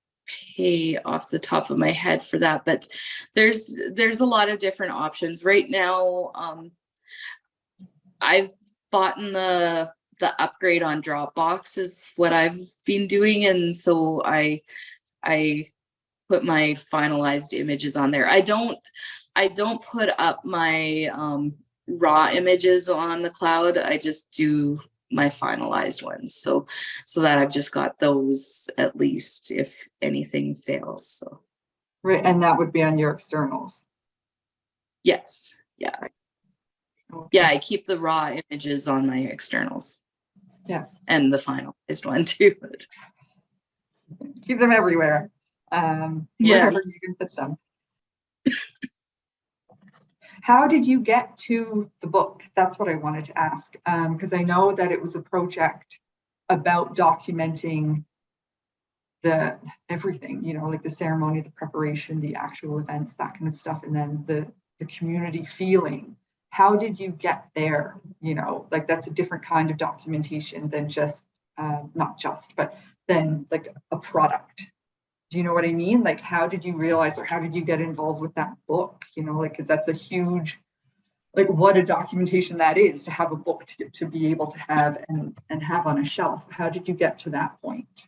pay off the top of my head for that, but there's a lot of different options right now. I've bought the upgrade on Dropbox is what I've been doing, and so I put my finalized images on there. I don't put up my raw images on the cloud. I just do my finalized ones, so that I've just got those at least if anything fails. So right, and that would be on your externals. Yes, yeah. Okay. Yeah, I keep the raw images on my externals. Yeah. And the finalized one too. Keep them everywhere. Wherever you can put them. How did you get to the book? That's what I wanted to ask. Because I know that it was a project about documenting the everything, you know, like the ceremony, the preparation, the actual events, that kind of stuff, and then the community feeling. How did you get there? You know, like that's a different kind of documentation than just not just, but then like a product. Do you know what I mean? Like, how did you realize, or how did you get involved with that book? You know, like, because that's a huge, like, what a documentation that is, to have a book to be able to have and have on a shelf. How did you get to that point?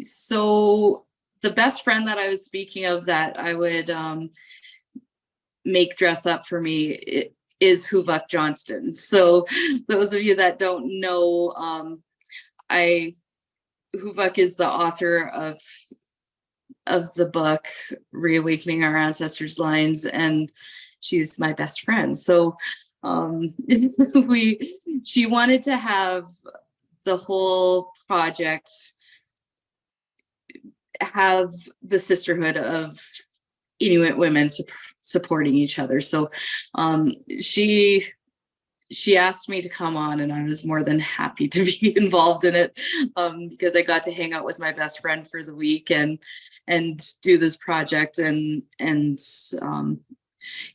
So the best friend that I was speaking of that I would make dress up for me is Huvuk Johnston. So those of you that don't know, Huvuk is the author of the book Reawakening Our Ancestors' Lines, and she's my best friend. So she wanted to have the whole project have the sisterhood of Inuit women supporting each other. So she asked me to come on, and I was more than happy to be involved in it, because I got to hang out with my best friend for the week and do this project, and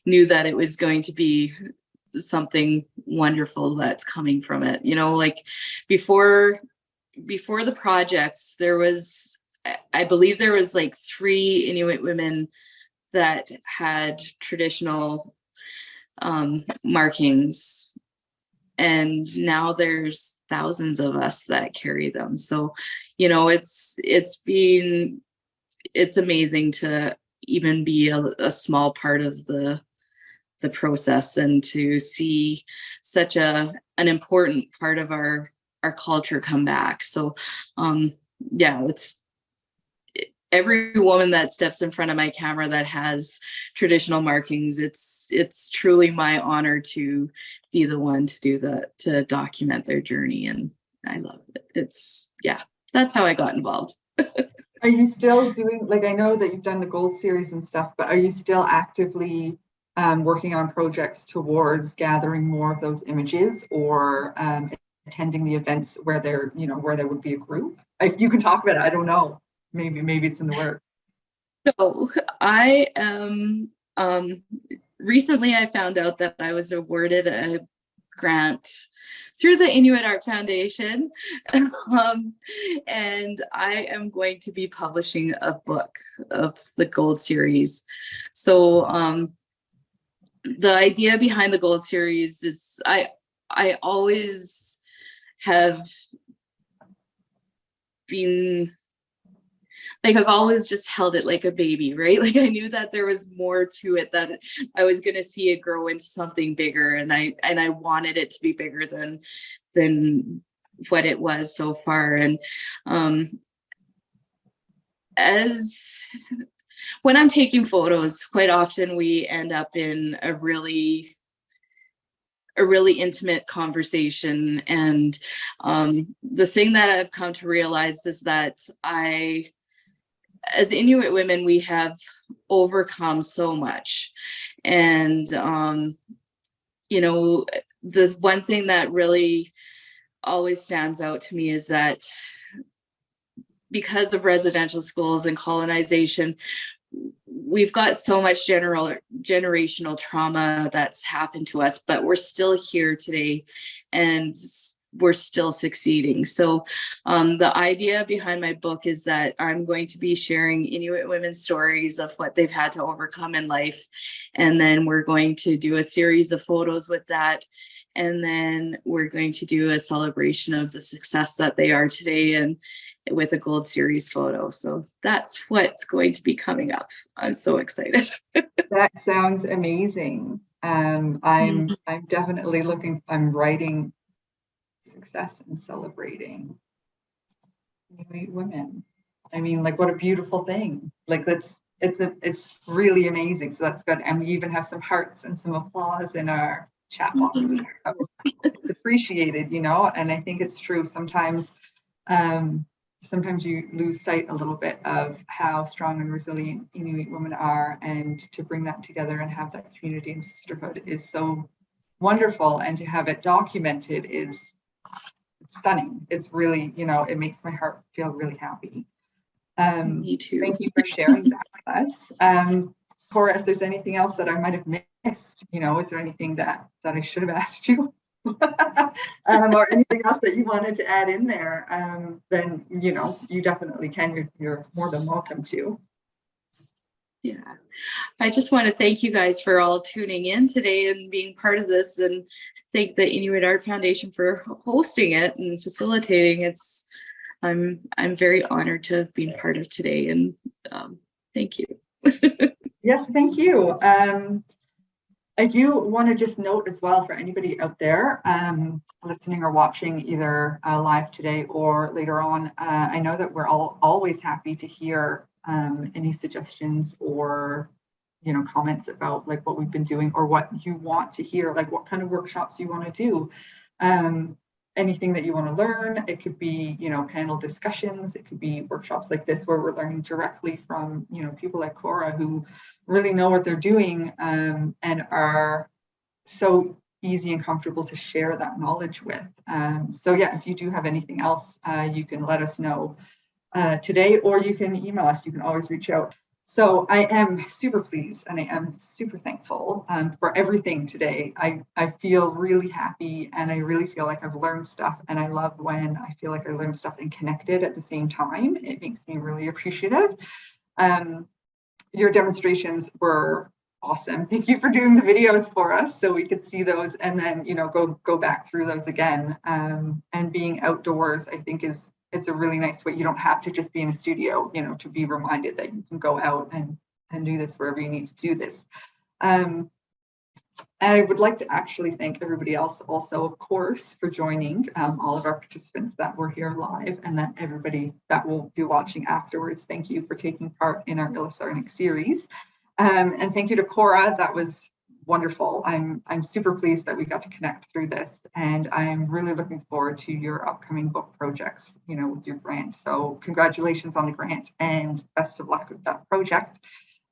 knew that it was going to be something wonderful that's coming from it. You know, like before the projects, I believe there was like 3 Inuit women that had traditional markings, and now there's thousands of us that carry them. So, you know, it's amazing to even be a small part of the process, and to see such an important part of our culture come back. So yeah, it's every woman that steps in front of my camera that has traditional markings, it's truly my honor to be the one to document their journey, and I love it. That's how I got involved. Are you still doing, like, I know that you've done the gold series and stuff, but are you still actively working on projects towards gathering more of those images, or attending the events where there would be a group? If you can talk about it, I don't know. Maybe it's in the works. So I am recently I found out that I was awarded a grant through the Inuit Art Foundation, and I am going to be publishing a book of the gold series. So the idea behind the gold series is I always have been like, I've always just held it like a baby, right? Like, I knew that there was more to it, that I was going to see it grow into something bigger, and I wanted it to be bigger than what it was so far. And when I'm taking photos, quite often we end up in a really intimate conversation, and the thing that I've come to realize is that as Inuit women, we have overcome so much. And, you know, the one thing that really always stands out to me is that because of residential schools and colonization, we've got so much generational trauma that's happened to us, but we're still here today, and we're still succeeding. So the idea behind my book is that I'm going to be sharing Inuit women's stories of what they've had to overcome in life. And then we're going to do a series of photos with that. And then we're going to do a celebration of the success that they are today, and with a gold series photo. So that's what's going to be coming up. I'm so excited. That sounds amazing. I'm definitely I'm writing success and celebrating Inuit women. I mean, like, what a beautiful thing. Like, it's really amazing. So that's good. And we even have some hearts and some applause in our chat box. It's appreciated, you know, and I think it's true. Sometimes you lose sight a little bit of how strong and resilient Inuit women are, and to bring that together and have that community and sisterhood is so wonderful, and to have it documented is stunning. It's really, you know, it makes my heart feel really happy. Me too. Thank you for sharing that with us. Cora, if there's anything else that I might have missed, you know, is there anything that I should have asked you? Or anything else that you wanted to add in there, then, you know, you definitely can. You're more than welcome to. Yeah, I just want to thank you guys for all tuning in today and being part of this, and thank the Inuit Art Foundation for hosting it and facilitating. I'm very honored to have been part of today, and thank you. Yes, thank you. I do want to just note as well for anybody out there listening or watching either live today or later on, I know that we're always happy to hear any suggestions or, you know, comments about like what we've been doing or what you want to hear, like what kind of workshops you want to do. Anything that you want to learn. It could be, you know, panel discussions. It could be workshops like this where we're learning directly from, you know, people like Cora who really know what they're doing and are so easy and comfortable to share that knowledge with. So yeah, if you do have anything else, you can let us know today, or you can email us. You can always reach out. So I am super pleased and I am super thankful for everything today. I feel really happy and I really feel like I've learned stuff, and I love when I feel like I learned stuff and connected at the same time. It makes me really appreciative. Your demonstrations were awesome. Thank you for doing the videos for us so we could see those and then, you know, go back through those again. And being outdoors, I think it's a really nice way. You don't have to just be in a studio, you know, to be reminded that you can go out and do this wherever you need to do this. And I would like to actually thank everybody else also, of course, for joining, all of our participants that were here live, and then everybody that will be watching afterwards. Thank you for taking part in our Ilisarniq series. And thank you to Cora. That was wonderful. I'm super pleased that we got to connect through this, and I'm really looking forward to your upcoming book projects, you know, with your grant. So congratulations on the grant and best of luck with that project.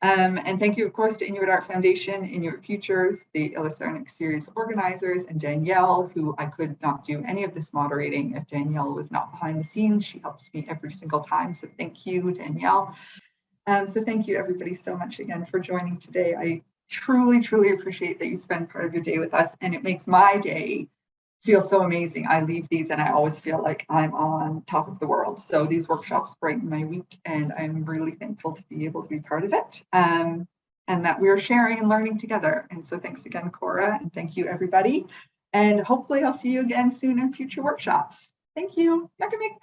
And thank you, of course, to Inuit Art Foundation, Inuit Futures, the Ilisarniq series organizers, and Danielle, who I could not do any of this moderating if Danielle was not behind the scenes. She helps me every single time. So thank you, Danielle. So thank you, everybody, so much again for joining today. I truly, truly appreciate that you spend part of your day with us, and it makes my day feel so amazing. I leave these and I always feel like I'm on top of the world. So these workshops brighten my week, and I'm really thankful to be able to be part of it, and that we're sharing and learning together. And so thanks again, Cora, and thank you, everybody. And hopefully I'll see you again soon in future workshops. Thank you. Yakamik.